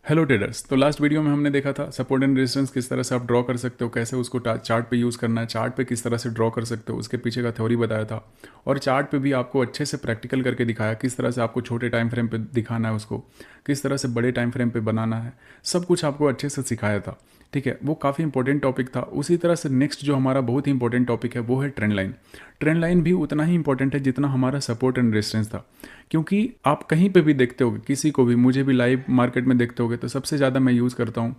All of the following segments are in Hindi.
Hello traders. तो लास्ट वीडियो में हमने देखा था सपोर्ट एंड रेजिस्टेंस किस तरह से आप ड्रॉ कर सकते हो, कैसे उसको चार्ट पे यूज़ करना है, चार्ट पे किस तरह से ड्रॉ कर सकते हो, उसके पीछे का थ्योरी बताया था। और चार्ट पे भी आपको अच्छे से प्रैक्टिकल करके दिखाया किस तरह से आपको छोटे टाइम फ्रेम पे दिखाना है, उसको किस तरह से बड़े टाइम फ्रेम पे बनाना है, सब कुछ आपको अच्छे से सिखाया था। ठीक है, वो काफ़ी इंपॉर्टेंट टॉपिक था। उसी तरह से नेक्स्ट जो हमारा बहुत ही इंपॉर्टेंट टॉपिक है वो है ट्रेंड लाइन। ट्रेंड लाइन भी उतना ही इंपॉर्टेंट है जितना हमारा सपोर्ट एंड रेजिस्टेंस था, क्योंकि आप कहीं पे भी देखते होगे, किसी को भी, मुझे भी लाइव मार्केट में देखते होगे, तो सबसे ज़्यादा मैं यूज़ करता हूँ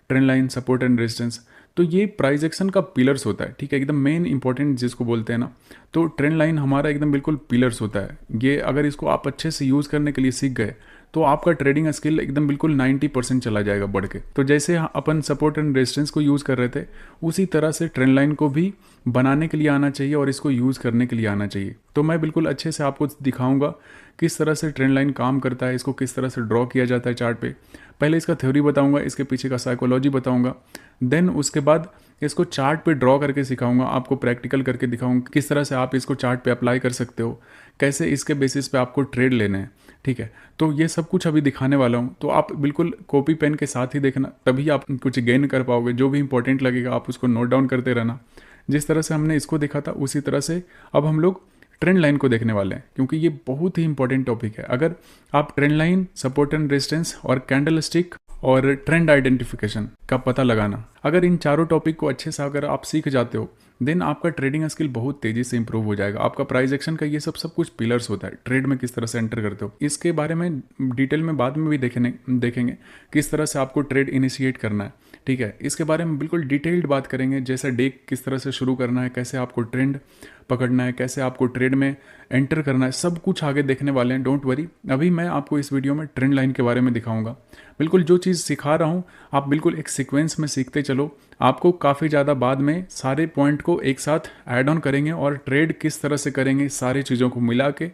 trend line, support and resistance. तो ये प्राइस एक्शन का पिलर्स होता है। ठीक है, एकदम मेन इंपॉर्टेंट जिसको बोलते हैं ना, तो ट्रेंड लाइन हमारा एकदम बिल्कुल पिलर्स होता है। ये अगर इसको आप अच्छे से यूज़ करने के लिए सीख गए तो आपका ट्रेडिंग स्किल एकदम बिल्कुल 90% चला जाएगा बढ़ के। तो जैसे अपन सपोर्ट एंड रेजिस्टेंस को यूज़ कर रहे थे, उसी तरह से ट्रेंड लाइन को भी बनाने के लिए आना चाहिए और इसको यूज़ करने के लिए आना चाहिए। तो मैं बिल्कुल अच्छे से आपको दिखाऊंगा किस तरह से ट्रेंड लाइन काम करता है, इसको किस तरह से ड्रॉ किया जाता है चार्ट पे। पहले इसका थ्योरी बताऊंगा, इसके पीछे का साइकोलॉजी बताऊंगा, देन उसके बाद इसको चार्ट पे ड्रॉ करके सिखाऊंगा, आपको प्रैक्टिकल करके दिखाऊंगा किस तरह से आप इसको चार्ट पे अप्लाई कर सकते हो, कैसे इसके बेसिस पे आपको ट्रेड लेने हैं। ठीक है, तो ये सब कुछ अभी दिखाने वाला हूँ, तो आप बिल्कुल कॉपी पेन के साथ ही देखना, तभी आप कुछ गेन कर पाओगे। जो भी इंपॉर्टेंट लगेगा आप उसको नोट डाउन करते रहना। जिस तरह से हमने इसको देखा था उसी तरह से अब हम लोग ट्रेंड लाइन को देखने वाले हैं, क्योंकि ये बहुत ही इंपॉर्टेंट टॉपिक है। अगर आप trend line, support and resistance और कैंडल स्टिक और ट्रेंड आइडेंटिफिकेशन का पता लगाना, अगर इन चारों टॉपिक को अच्छे से अगर आप सीख जाते हो, देन आपका ट्रेडिंग स्किल बहुत तेजी से इंप्रूव हो जाएगा। आपका प्राइस एक्शन का ये सब कुछ पिलर्स होता है, ट्रेड में किस तरह से एंटर करते हो, इसके बारे में डिटेल में बाद में भी देखेंगे किस तरह से आपको ट्रेड इनिशिएट करना है। ठीक है, इसके बारे में बिल्कुल डिटेल्ड बात करेंगे, जैसे डे किस तरह से शुरू करना है, कैसे आपको ट्रेंड पकड़ना है, कैसे आपको ट्रेड में एंटर करना है, सब कुछ आगे देखने वाले हैं। डोंट वरी, अभी मैं आपको इस वीडियो में ट्रेंड लाइन के बारे में दिखाऊंगा। बिल्कुल जो चीज़ सिखा रहा हूँ आप बिल्कुल एक सीक्वेंस में सीखते चलो, आपको काफ़ी ज़्यादा बाद में सारे पॉइंट को एक साथ ऐड ऑन करेंगे और ट्रेड किस तरह से करेंगे, सारी चीज़ों को मिला के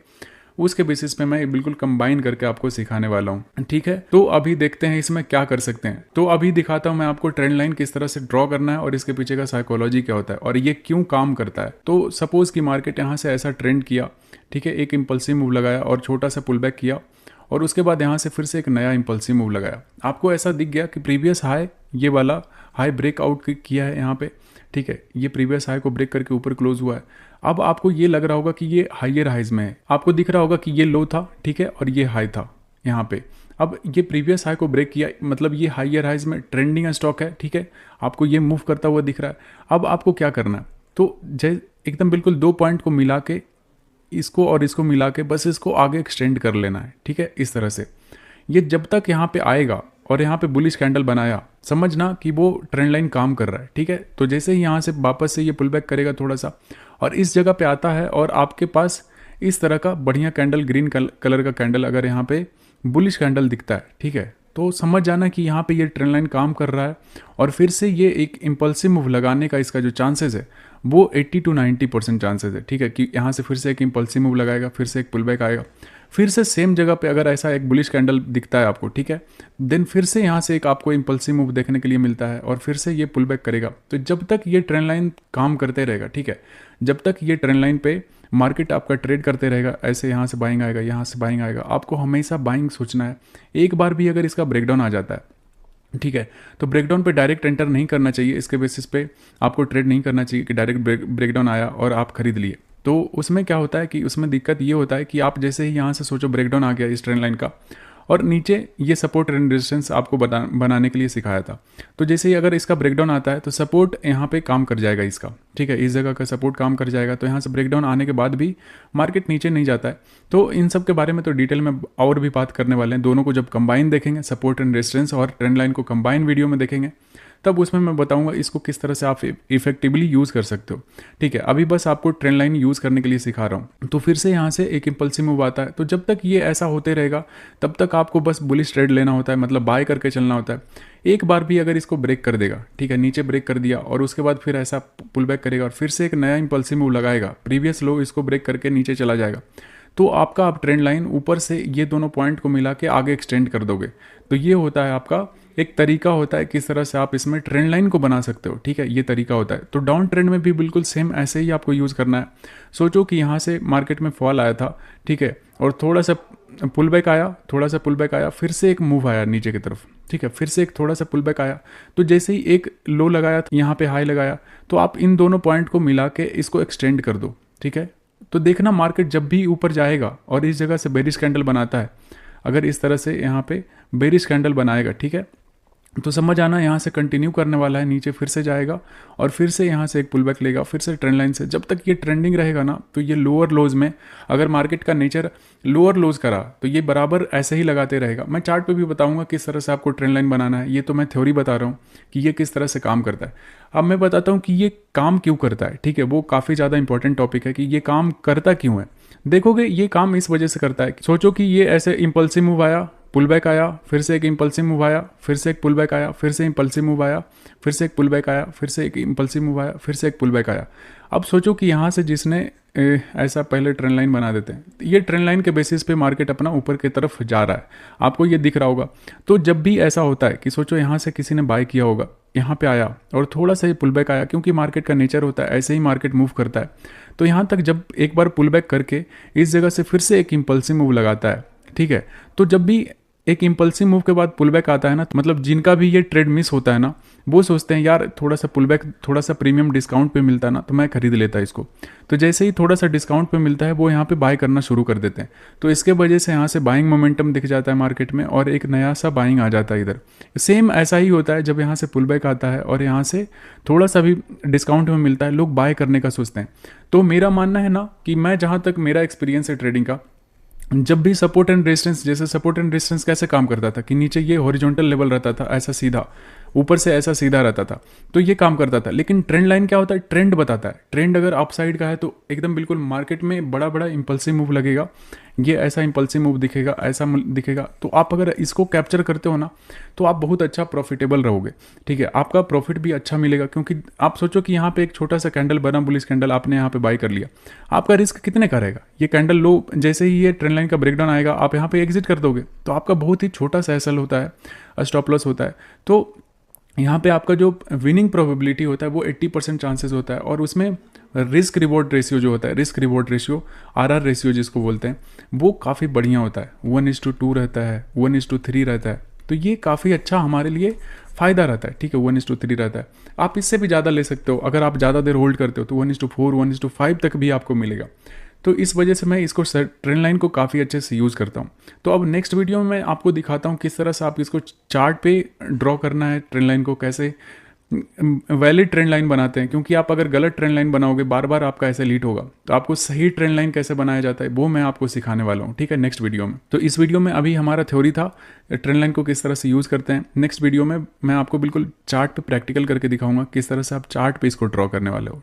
उसके बेसिस पे मैं बिल्कुल कंबाइन करके आपको सिखाने वाला हूँ। ठीक है, तो अभी देखते हैं इसमें क्या कर सकते हैं। तो अभी दिखाता हूँ मैं आपको ट्रेंड लाइन किस तरह से ड्रॉ करना है और इसके पीछे का साइकोलॉजी क्या होता है और ये क्यों काम करता है। तो सपोज कि मार्केट यहाँ से ऐसा ट्रेंड किया, ठीक है, एक इंपल्सिव मूव लगाया और छोटा सा पुल बैक किया, और उसके बाद यहाँ से फिर से एक नया इंपल्सिव मूव लगाया। आपको ऐसा दिख गया कि प्रीवियस हाई, ये वाला हाई ब्रेकआउट किया है यहाँ पे। ठीक है, ये प्रीवियस हाई को ब्रेक करके ऊपर क्लोज हुआ है। अब आपको ये लग रहा होगा कि ये हाइयर हाइज में है, आपको दिख रहा होगा कि ये लो था, ठीक है, और ये हाई था यहाँ पे। अब ये प्रीवियस हाई को ब्रेक किया, मतलब ये हाइयर हाइज में ट्रेंडिंग स्टॉक है। ठीक है, आपको ये मूव करता हुआ दिख रहा है। अब आपको क्या करना है, तो एकदम बिल्कुल दो पॉइंट को मिला के, इसको और इसको मिला के बस इसको आगे एक्सटेंड कर लेना है। ठीक है, इस तरह से ये जब तक यहाँ पे आएगा और यहाँ पे बुलिश कैंडल बनाया, समझना कि वो ट्रेंड लाइन काम कर रहा है। ठीक है, तो जैसे ही यहाँ से वापस से ये पुल बैक करेगा थोड़ा सा और इस जगह पे आता है और आपके पास इस तरह का बढ़िया कैंडल, ग्रीन कलर का कैंडल अगर यहाँ पे बुलिश कैंडल दिखता है, ठीक है, तो समझ जाना कि यहाँ पे ये ट्रेंड लाइन काम कर रहा है और फिर से ये एक इम्पल्सिव मूव लगाने का इसका जो चांसेस है वो 80 to 90% चांसेस है। ठीक है, कि यहाँ से फिर से एक इम्पल्सिव मूव लगाएगा, फिर से एक पुल बैक आएगा, फिर से सेम जगह पे अगर ऐसा एक बुलिश कैंडल दिखता है आपको, ठीक है, देन फिर से यहाँ से एक आपको इम्पल्सिव मूव देखने के लिए मिलता है और फिर से ये पुल बैक करेगा। तो जब तक ये ट्रेंड लाइन काम करते रहेगा, ठीक है, जब तक ये ट्रेंड लाइन पे मार्केट आपका ट्रेड करते रहेगा, ऐसे यहाँ से बाइंग आएगा, यहाँ से बाइंग आएगा, आपको हमेशा बाइंग सोचना है। एक बार भी अगर इसका ब्रेकडाउन आ जाता है, ठीक है, तो ब्रेकडाउन पे डायरेक्ट एंटर नहीं करना चाहिए। इसके बेसिस पे आपको ट्रेड नहीं करना चाहिए कि डायरेक्ट ब्रेकडाउन आया और आप खरीद लिए। तो उसमें क्या होता है कि उसमें दिक्कत ये होता है कि आप जैसे ही यहाँ से सोचो ब्रेकडाउन आ गया इस ट्रेंड लाइन का और नीचे ये सपोर्ट एंड रेजिस्टेंस आपको बनाने के लिए सिखाया था, तो जैसे ही अगर इसका ब्रेकडाउन आता है तो सपोर्ट यहाँ पे काम कर जाएगा इसका। ठीक है, इस जगह का सपोर्ट काम कर जाएगा, तो यहाँ से ब्रेकडाउन आने के बाद भी मार्केट नीचे नहीं जाता है। तो इन सब के बारे में तो डिटेल में और भी बात करने वाले हैं। दोनों को जब कंबाइन देखेंगे, सपोर्ट एंड रेजिस्टेंस और ट्रेंड लाइन को कंबाइन वीडियो में देखेंगे, तब उसमें मैं बताऊंगा इसको किस तरह से आप इफेक्टिवली यूज़ कर सकते हो। ठीक है, अभी बस आपको ट्रेंड लाइन यूज़ करने के लिए सिखा रहा हूँ। तो फिर से यहाँ से एक इम्पल्सिव मूव आता है, तो जब तक ये ऐसा होते रहेगा तब तक आपको बस बुलिश ट्रेड लेना होता है, मतलब बाय करके चलना होता है। एक बार भी अगर इसको ब्रेक कर देगा, ठीक है, नीचे ब्रेक कर दिया और उसके बाद फिर ऐसा पुल बैक करेगा और फिर से एक नया इम्पल्सिव मूव लगाएगा, प्रीवियस लो इसको ब्रेक करके नीचे चला जाएगा, तो आपका आप ट्रेंड लाइन ऊपर से ये दोनों पॉइंट को मिला के आगे एक्सटेंड कर दोगे। तो ये होता है आपका एक तरीका होता है किस तरह से आप इसमें ट्रेंड लाइन को बना सकते हो। ठीक है, ये तरीका होता है। तो डाउन ट्रेंड में भी बिल्कुल सेम ऐसे ही आपको यूज़ करना है। सोचो कि यहाँ से मार्केट में फॉल आया था, ठीक है, और थोड़ा सा पुल बैक आया, थोड़ा सा पुल बैक आया, फिर से एक मूव आया नीचे की तरफ, ठीक है, फिर से एक थोड़ा सा पुल बैक आया। तो जैसे ही एक लो लगाया यहाँ पे हाई लगाया, तो आप इन दोनों पॉइंट को मिला के इसको एक्सटेंड कर दो, ठीक है। तो देखना मार्केट जब भी ऊपर जाएगा और इस जगह से बेरिश कैंडल बनाता है, अगर इस तरह से यहाँ पे बेरिश कैंडल बनाएगा, ठीक है, तो समझ आना यहाँ से कंटिन्यू करने वाला है, नीचे फिर से जाएगा और फिर से यहाँ से एक पुल बैक लेगा, फिर से ट्रेंड लाइन से। जब तक ये ट्रेंडिंग रहेगा ना, तो ये लोअर लोज में, अगर मार्केट का नेचर लोअर लोज करा तो ये बराबर ऐसे ही लगाते रहेगा। मैं चार्ट पे भी बताऊंगा किस तरह से आपको ट्रेंड लाइन बनाना है, ये तो मैं थ्योरी बता रहा हूँ कि ये किस तरह से काम करता है। अब मैं बताता हूँ कि ये काम क्यों करता है, ठीक है, वो काफ़ी ज़्यादा इंपॉर्टेंट टॉपिक है कि ये काम करता क्यों है। देखोगे ये काम इस वजह से करता है, सोचो कि ये ऐसे इम्पल्सिव मूव आया, पुल बैक आया, फिर से एक इम्पल्सिव मूव आया, फिर से एक पुल बैक आया, फिर से इम्पल्सिव मूव आया, फिर से एक पुल बैक आया, फिर से एक इम्पल्सिव मूव आया, फिर से एक पुल बैक आया। अब सोचो कि यहाँ से जिसने ऐसा पहले ट्रेंड लाइन बना देते हैं, ये ट्रेंड लाइन के बेसिस पे मार्केट अपना ऊपर की तरफ जा रहा है, आपको ये दिख रहा होगा। तो जब भी ऐसा होता है कि सोचो यहाँ से किसी ने बाय किया होगा, यहाँ पे आया और थोड़ा सा ये पुल बैक आया, क्योंकि मार्केट का नेचर होता है ऐसे ही मार्केट मूव करता है। तो यहाँ तक जब एक बार पुल बैक करके इस जगह से फिर से एक इम्पल्सिव मूव लगाता है, ठीक है, तो जब भी एक इम्पल्सिव मूव के बाद पुल बैक आता है ना, मतलब जिनका भी ये ट्रेड मिस होता है ना, वो सोचते हैं यार थोड़ा सा पुल बैक, थोड़ा सा प्रीमियम डिस्काउंट पे मिलता है ना, तो मैं खरीद लेता इसको। तो जैसे ही थोड़ा सा डिस्काउंट पे मिलता है, वो यहाँ पे बाय करना शुरू कर देते हैं। तो इसके वजह से यहाँ से बाइंग मोमेंटम दिख जाता है मार्केट में और एक नया सा बाइंग आ जाता है इधर। सेम ऐसा ही होता है जब यहाँ से पुल बैक आता है और यहाँ से थोड़ा सा भी डिस्काउंट में मिलता है, लोग बाय करने का सोचते हैं। तो मेरा मानना है ना कि मैं जहाँ तक मेरा एक्सपीरियंस है ट्रेडिंग का, जब भी सपोर्ट एंड रेजिस्टेंस, जैसे सपोर्ट एंड रेजिस्टेंस कैसे काम करता था कि नीचे ये हॉरिजॉन्टल लेवल रहता था ऐसा सीधा, ऊपर से ऐसा सीधा रहता था, तो ये काम करता था। लेकिन ट्रेंड लाइन क्या होता है, ट्रेंड बताता है। ट्रेंड अगर अप साइड का है तो एकदम बिल्कुल मार्केट में बड़ा बड़ा इंपल्सिव मूव लगेगा, ये ऐसा इंपल्सिव मूव दिखेगा, ऐसा दिखेगा। तो आप अगर इसको कैप्चर करते हो ना, तो आप बहुत अच्छा प्रॉफिटेबल रहोगे, ठीक है, आपका प्रॉफिट भी अच्छा मिलेगा। क्योंकि आप सोचो कि यहाँ पे एक छोटा सा कैंडल बना, बुलिश कैंडल, आपने यहाँ पे बाय कर लिया, आपका रिस्क कितने का रहेगा। ये कैंडल लो, जैसे ही ये ट्रेंड लाइन का ब्रेकडाउन आएगा, आप यहाँ पे एग्जिट कर दोगे, तो आपका बहुत ही छोटा सा एसएल होता है, स्टॉप लॉस होता है। तो यहाँ पे आपका जो विनिंग प्रोबेबिलिटी होता है वो 80% चांसेस होता है। और उसमें रिस्क रिवॉर्ड रेशियो जो होता है, risk reward ratio, RR ratio जिसको बोलते हैं, वो काफ़ी बढ़िया होता है। 1:2 रहता है, 1:3 रहता है। तो ये काफ़ी अच्छा हमारे लिए फ़ायदा रहता है, ठीक है, 1:3 रहता है। आप इससे भी ज़्यादा ले सकते हो, अगर आप ज़्यादा देर होल्ड करते हो तो 1:4, 1:5 तक भी आपको मिलेगा। तो इस वजह से मैं इसको ट्रेंड लाइन को काफ़ी अच्छे से यूज़ करता हूँ। तो अब नेक्स्ट वीडियो में मैं आपको दिखाता हूँ किस तरह से आप इसको चार्ट पे ड्रॉ करना है, ट्रेंड लाइन को कैसे वैलिड ट्रेंड लाइन बनाते हैं। क्योंकि आप अगर गलत ट्रेंड लाइन बनाओगे, बार बार आपका ऐसे लीड होगा। तो आपको सही ट्रेंड लाइन कैसे बनाया जाता है वो मैं आपको सिखाने वाला हूँ, ठीक है, नेक्स्ट वीडियो में। तो इस वीडियो में अभी हमारा थ्योरी था, ट्रेंड लाइन को किस तरह से यूज़ करते हैं। नेक्स्ट वीडियो में मैं आपको बिल्कुल चार्ट पे प्रैक्टिकल करके दिखाऊंगा किस तरह से आप चार्ट पे इसको ड्रॉ करने वाले हो।